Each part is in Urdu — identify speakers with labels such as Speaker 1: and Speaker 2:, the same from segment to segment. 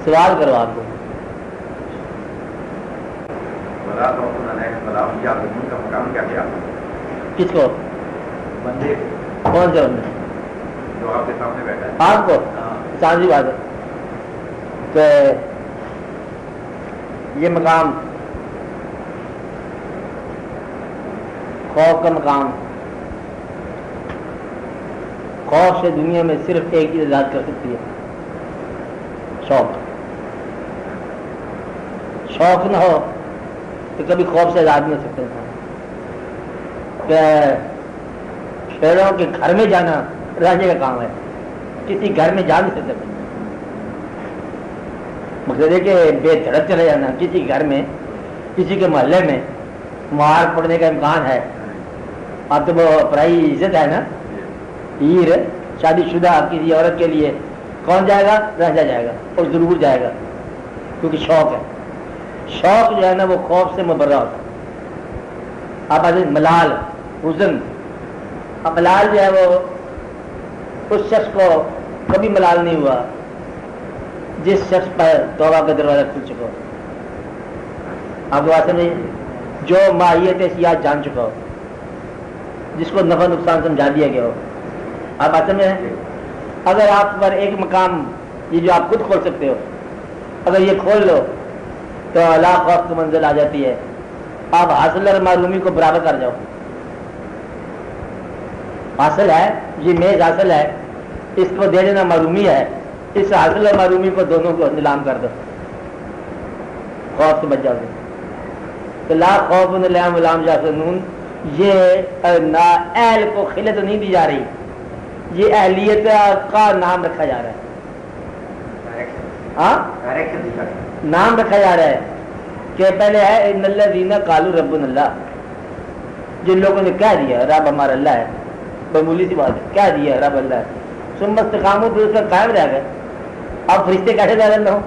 Speaker 1: سوال کرو آپ کو. کس کو؟
Speaker 2: بندے
Speaker 1: کون سے بندے؟
Speaker 2: جو آپ کے سامنے بیٹھا ہے.
Speaker 1: آپ کو سازی بات ہے کہ یہ مقام خوف کا مقام، خوف سے دنیا میں صرف ایک چیز آزاد کر سکتی ہے، شوق. شوق نہ ہو تو کبھی خوف سے آزاد نہیں ہو سکتے انسان. کہ شہروں کے گھر میں جانا رہنے کا کام ہے، کسی گھر میں جا نہیں سکتے. مقصد ہے کہ بے دھڑک چلے جانا کسی گھر میں، کسی کے محلے میں مار پڑنے کا امکان ہے. اب تو وہ پرائی عزت ہے نا، ہیر شادی شدہ کسی عورت کے لیے کون جائے گا؟ راجا جائے گا، اور ضرور جائے گا، کیونکہ شوق ہے. شوق جو ہے نا وہ خوف سے مبرہ ہوتا ہے. آپ آتے ملال حزن، اب ملال جو ہے وہ اس شخص کو کبھی ملال نہیں ہوا جس شخص پر توبہ کا دروازہ کھل چکا ہو. آپ کو بات سمجھے؟ جو ماہیت سیاحت جان چکا ہو، جس کو نفع نقصان سمجھا دیا گیا ہو. آپ بات سمجھے؟ اگر آپ پر ایک مقام یہ جو آپ خود کھول سکتے ہو، اگر یہ کھول لو تو لا خوف کی منزل آ جاتی ہے. آپ حاصل اور معلومی کو برابر کر جاؤ. حاصل ہے، یہ میز حاصل ہے، اس کو دے دینا معلومی ہے. اس حاصل اور معلومی کو دونوں کو نیلام کر دو، خوف سے بچ جاؤ گے. تو لا خوف علیہم ولا هم یحزنون، یہ نااہل کو خلت نہیں دی جا رہی، یہ اہلیت کا نام رکھا جا رہا ہے. ہاں نام رکھا جا رہا ہے کہ پہلے ہے ان الذین قالوا ربنا اللہ، جن لوگوں نے کہہ دیا رب ہمارا اللہ ہے. معمولی سی بات ہے، کہہ دیا رب اللہ ہے، ثم استقاموا، تو اس کا قائم رہ گئے. اب فرشتے کیسے نازل نہ ہو؟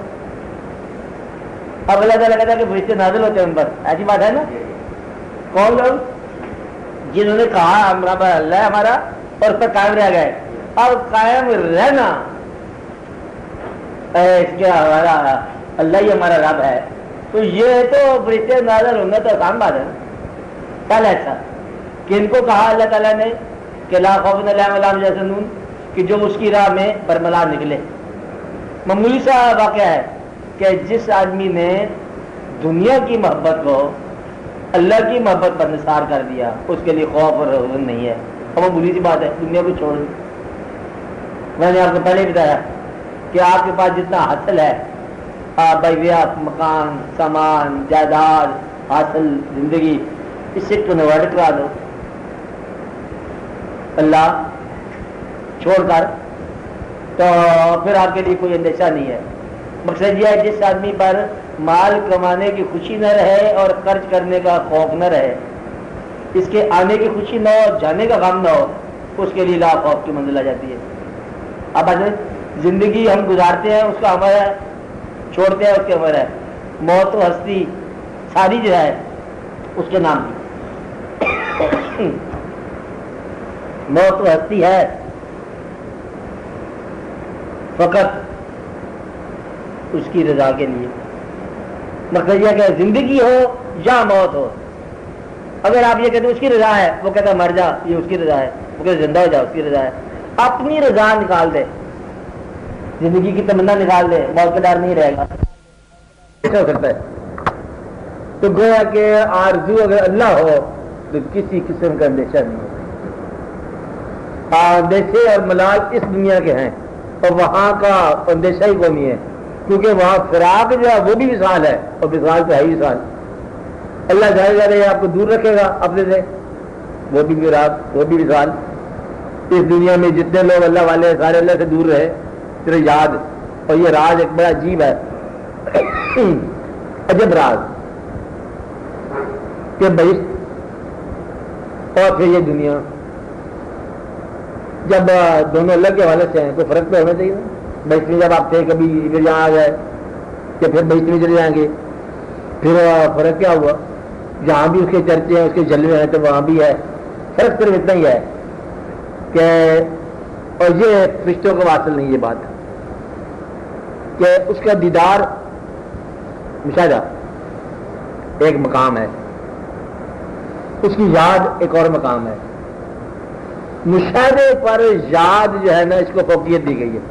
Speaker 1: اب اللہ تعالیٰ کہتا ہے کہ فرشتے نازل ہوتے ہیں ان پر، ایسی بات ہے نا. کون لوگ؟ جنہوں نے کہا ہم رب اللہ ہے ہمارا اور اس پر قائم رہ گئے. اب قائم رہنا کیا ہمارا اللہ ہی ہمارا رب ہے، تو یہ تو فرشتے نازل ہونا تو آسان بات ہے نا. کل ایسا کہ ان کو کہا اللہ تعالیٰ نے کہ لا خوف علیہم ولا هم یحزنون، کہ جو اس کی راہ میں برملا نکلے. معمولی سا واقعہ ہے کہ جس آدمی نے دنیا کی محبت کو اللہ کی محبت پر نثار کر دیا اس کے لیے خوف اور حزن نہیں ہے. اور معمولی سی بات ہے، دنیا کو چھوڑ دی. میں نے آپ کو پہلے بتایا کہ آپ کے پاس جتنا حاصل ہے، بیویات، مکان، سامان، جائیداد، حاصل، زندگی، اس سے کنورٹ کرا دو اللہ چھوڑ کر، تو پھر آپ کے لیے کوئی اندیشہ نہیں ہے. مقصد یہ ہے جس آدمی پر مال کمانے کی خوشی نہ رہے اور خرچ کرنے کا خوف نہ رہے، اس کے آنے کی خوشی نہ ہو، جانے کا غم نہ ہو، اس کے لیے لا خوف کی منزل آ جاتی ہے. اب زندگی ہم گزارتے ہیں اس کا عمر ہے، چھوڑتے ہیں اس کے عمر ہے. موت و ہستی ساری جو ہے اس کے نام کی موت و ہستی ہے، فقط اس کی رضا کے لیے. مقصد یہ کہ زندگی ہو یا موت ہو، اگر آپ یہ کہتے ہیں اس کی رضا ہے، وہ کہتا ہے مر جا، یہ اس کی رضا ہے. وہ کہتے زندہ ہو جا، اس کی رضا ہے. اپنی رضا نکال دے، زندگی کی تمنا نکال دے، موت کا ڈر نہیں رہے گا. ہو سکتا ہے تو گویا کہ آرزو اگر اللہ ہو تو کسی قسم کا اندیشہ نہیں ہو. اندیشے اور ملال اس دنیا کے ہیں، اور وہاں کا اندیشہ ہی کوئی نہیں ہے، کیونکہ وہاں فراق جو ہے وہ بھی وصال ہے، اور وصال تو ہے ہی وصال. اللہ ظاہر کرے آپ کو دور رکھے گا اپنے سے، وہ بھی فراق، وہ بھی وصال. اس دنیا میں جتنے لوگ اللہ والے ہیں سارے اللہ سے دور رہے، صرف یاد. اور یہ راز ایک بڑا عجیب ہے، عجب راز کہ بہشت اور پھر یہ دنیا، جب دونوں اللہ کے حوالے سے ہیں تو فرق تو ہونا چاہیے. بہشت میں جب آپ تھے کبھی ادھر یہاں آ گئے کہ پھر بہشت میں چلے جائیں گے، پھر فرق کیا ہوا؟ جہاں بھی اس کے چرچے ہیں، اس کے جلوے ہیں، تو وہاں بھی ہے. فرق صرف اتنا ہی ہے کہ اور یہ فرشتوں کو واصل نہیں. یہ بات کہ اس کا دیدار مشاہدہ ایک مقام ہے، اس کی یاد ایک اور مقام ہے. مشاہدے پر یاد جو ہے نا اس کو فوقیت دی گئی ہے.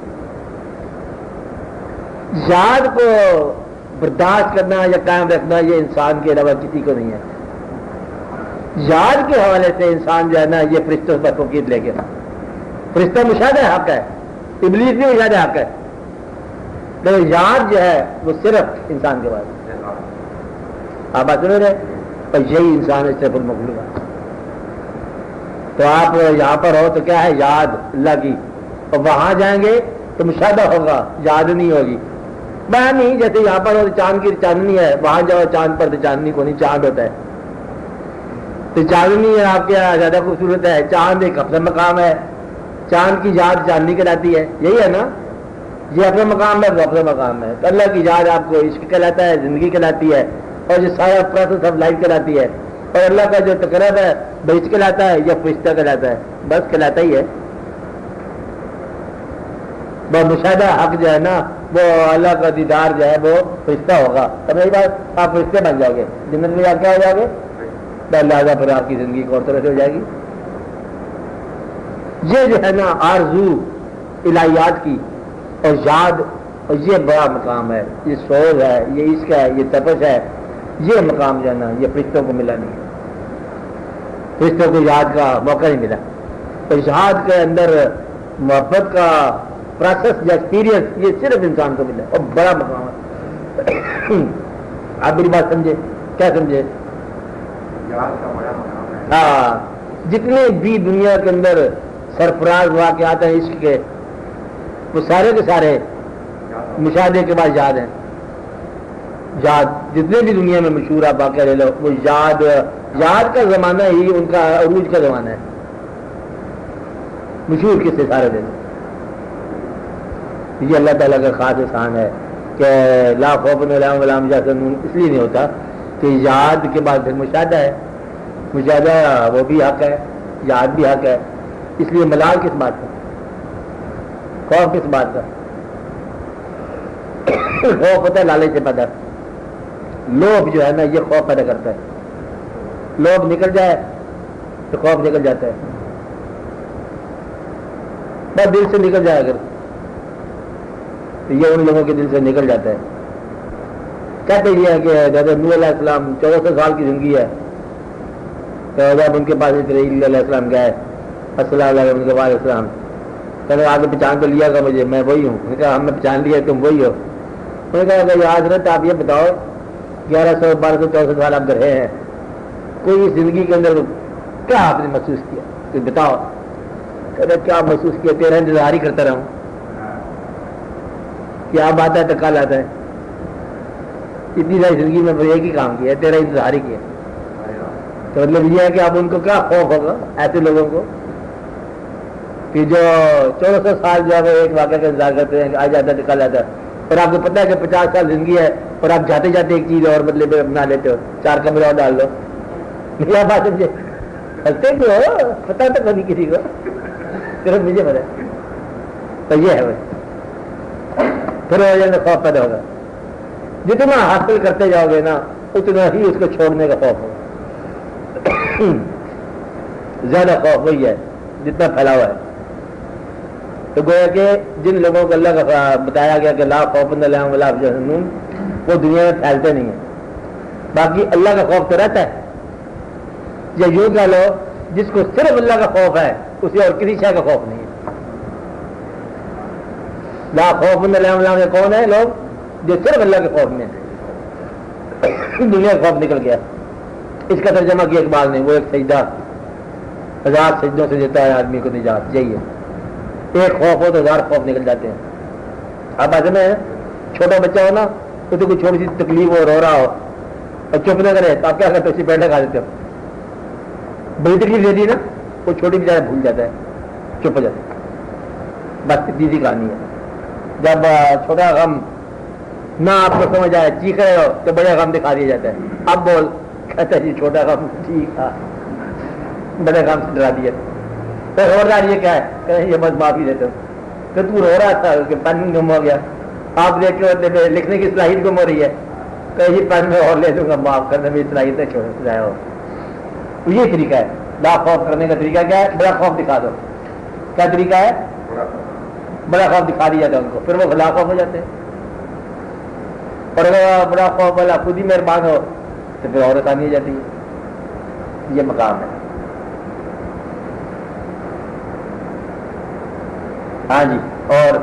Speaker 1: یاد کو برداشت کرنا یا قائم رکھنا یہ انسان کے علاوہ کسی کو نہیں ہے. یاد کے حوالے سے انسان جو ہے نا یہ فرشتوں پر فوقیت لے گیا. فرشتہ مشاہدہ حق ہے، ابلیس بھی مشاہدہ حق ہے، لیکن یاد جو ہے وہ صرف انسان کے پاس. آپ بات سن رہے اور یہی انسان ہے صرف المخلوق ہے. تو آپ یہاں پر ہو تو کیا ہے یاد اللہ کی، اور وہاں جائیں گے تو مشاہدہ ہوگا، یاد نہیں ہوگی. میں نہیں جیسے یہاں پر ہو چاند کی چاندنی ہے، وہاں جاؤ چاند پر تو چاندنی کو نہیں، چاند ہوتا ہے. تو چاندنی ہے آپ کے یہاں زیادہ خوبصورت ہے. چاند ایک اپنا مقام ہے، چاند کی یاد چاندنی کہلاتی ہے. یہی ہے نا، یہ اپنا مقام ہے وہ اپنا مقام ہے. اللہ کی یاد آپ کو عشق کہلاتا ہے، زندگی کہلاتی ہے، اور یہ سارا پروسیس آف لائف کہلاتی ہے. اور اللہ کا جو تقرب ہے بہشت کہلاتا ہے یا فرشتہ کہلاتا ہے، بس کہلاتا ہی ہے. وہ مشاہدہ حق جو ہے نا وہ اللہ کا دیدار جو ہے وہ فرشتہ ہوگا. تب یہی بات آپ فرشتے بن جاؤ گے، جنت میں آپ کیا ہو جاؤ گے، لہٰذا پھر آپ کی زندگی ایک اور طرح سے ہو جائے گی. یہ جو ہے نا آرزو الہیات کی اور یاد، اور یہ بڑا مقام ہے، یہ سوز ہے، یہ عشق ہے، یہ تپش ہے. یہ مقام جو ہے نا یہ فرشتوں کو ملا نہیں. فرشتوں کو یاد کا موقع نہیں ملا. تو یاد کے اندر محبت کا پروسیس یا ایکسپیرئنس یہ صرف انسان کو ملا، اور بڑا مقام ہے. آپ میری بات سمجھے؟ کیا سمجھے؟
Speaker 2: یاد کا بڑا مقام ہے.
Speaker 1: ہاں، جتنے بھی دنیا کے اندر سرفراز واقعات ہیں عشق کے، وہ سارے کے سارے مشاہدے کے بعد یاد ہیں. یاد جتنے بھی دنیا میں مشہور آپ واقعہ لے لو، وہ یاد کا زمانہ ہی ان کا عروج کا زمانہ ہے. مشہور قصے سارے دن. یہ اللہ تعالیٰ کا خاص احسان ہے کہ لا خوف علیہم ولا هم یحزنون اس لیے نہیں ہوتا کہ یاد کے بعد پھر مشاہدہ ہے. مشاہدہ وہ بھی حق ہے، یاد بھی حق ہے. اس لیے ملال کس بات کا، خوف کس بات کا؟ خوف ہوتا ہے لالچ سے پیدا. لوبھ جو ہے نا یہ خوف پیدا کرتا ہے. لوبھ نکل جائے تو خوف نکل جاتا ہے. بس دل سے نکل جائے اگر تو یہ ان لوگوں کے دل سے نکل جاتا ہے. کہتے یہ ہے کہ حضرت نوح علیہ السلام 1400 سال کی زندگی ہے، تو جب ان کے پاس اسرائیل علیہ السلام گئے السلام علیکم علیہ السلام، کہ آگے پہچان تو لیا گا مجھے، میں وہی ہوں. انہوں نے کہا ہم نے پہچان لیا تم وہی ہو. انہوں نے کہا کہ یا حضرت آپ یہ بتاؤ 1100 1200 1400 سال آپ رہے ہیں، کوئی اس زندگی کے اندر کیا آپ نے محسوس کیا؟ تو بتاؤ. کہتے کیا محسوس کیا؟ تیرا انتظار ہی کرتا رہا ہوں. کیا اب آتا ہے تو کل آتا ہے. اتنی ساری زندگی میں ایک ہی کام کیا ہے، تیرا انتظار ہی کیا. تو مطلب یہ ہے کہ اب ان کو کیا خوف ہوگا ایسے لوگوں کو کہ جو 1400 سال جو ہے وہ ایک واقعہ کا انتظار کرتے ہیں کہ آج آتا ہے تو کل آتا ہے، اور آپ کو پتہ ہے کہ 50 سال زندگی ہے اور آپ جاتے جاتے ایک چیز اور مطلب بنا لیتے ہو، 4 کمرے اور ڈال دو. کیا بات سمجھے؟ ہنستے کیوں ہو؟ پتہ تو نہیں کسی کو، صرف مجھے پتہ ہے. تو یہ ہے پھر وجہ سے خوف پیدا ہوگا. جتنا حاصل کرتے جاؤ گے نا اتنا ہی اس کو چھوڑنے کا خوف ہوگا. زیادہ خوف وہی ہے جتنا پھیلا ہوا ہے. تو گویا کہ جن لوگوں کو اللہ کا بتایا گیا کہ لا خوف علیہم ولا هم یحزنون، وہ دنیا میں پھیلتے نہیں ہیں. باقی اللہ کا خوف تو رہتا ہے. یا یوں کہہ لو جس کو صرف اللہ کا خوف ہے اسے اور کسی شے کا خوف نہیں ہے. لا خوف علیہم ولا هم یحزنون کون ہے؟ لوگ جو صرف اللہ کے خوف میں ہیں. دنیا کا خوف نکل گیا. اس کا ترجمہ کیا اقبال نے، وہ ایک سجدہ 1000 سجدوں سے دیتا ہے آدمی کو نجات. یہی ہے، ایک خوف ہو تو 1000 خوف نکل جاتے ہیں. اب ایسے میں چھوٹا بچہ ہو نا تو کوئی چھوٹی سی تکلیف ہو، رو رہا ہو اور چپ نہ کرے تو آپ کیا کرتے ہو؟ اسی پیٹ لگا دیتے ہو. بڑی تکلیف دیتی ہے نا وہ چھوٹی بیچارہ بھول جاتا ہے، چپ ہو جاتا ہے. بس اتنی سی کہانی ہے. جب چھوٹا غم نہ آپ کو سمجھ آئے چیخ رہے ہو تو بڑا غم دکھا دیا جاتا ہے. اب بول، کہتا ہے جی چھوٹا غم ٹھیک تھا، بڑے غم سے ڈرا دیا. تو رو رہا یہ کیا ہے؟ کہ یہ بس معافی دیتا ہوں کہ تو رو رہا تھا کہ پانی گم ہو گیا. آپ دیکھ کے لکھنے کی صلاحیت گم ہو رہی ہے، کہ جی پین میں اور لے دوں گا، معاف کر دیں میری صلاحیتیں چھوڑ جائے ہو. یہ طریقہ ہے لا خوف کرنے کا. طریقہ کیا ہے؟ بڑا خوف دکھا دو. کیا طریقہ ہے؟ بڑا خوف دکھا دیا جاتا ہے ان کو، پھر وہ خلا خوف ہو جاتے ہیں. اور اگر بڑا خوف والا خود ہی مہربان ہو تو پھر اور آسانی ہو جاتی ہے. یہ مقام ہے. ہاں جی. اور